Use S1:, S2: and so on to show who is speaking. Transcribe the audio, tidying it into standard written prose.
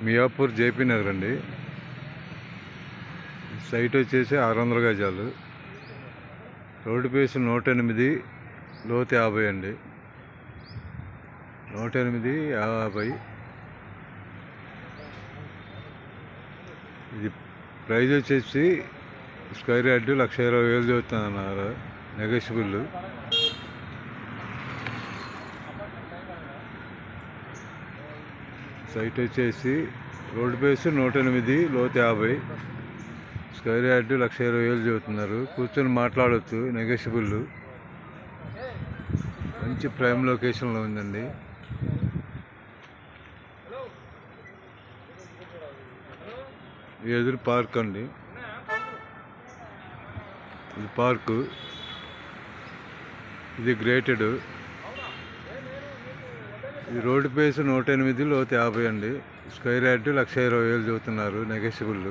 S1: Miyapur JP Nagar అండి. Site వచ్చేసి 600 గజాలు. రోడ్డు పేసు 108, లోతు 50 అండి. 108, 50. ఇది ప్రైజ్ వచ్చేసి స్క్వేర్ యార్డ్ 1,20,000 చదువుతున్నారు. నెగోషియబుల్. సైట్ వచ్చేసి రోడ్డు పేసు 108, లోతు 50. స్క్వేర్ యార్డ్ 1,20,000 చదువుతున్నారు. కూర్చొని మాట్లాడవచ్చు, నెగోషియబుల్. మంచి ప్రైమ్ లొకేషన్లో ఉందండి. ఎదురు పార్క్ అండి. ఇది పార్కు. ఇది గ్రేటెడ్. ఇది రోడ్డు పేసు 108, లోతు 50 అండి. స్క్వేర్ యార్డ్ 1,20,000 చదువుతున్నారు. నెగోషియబుల్.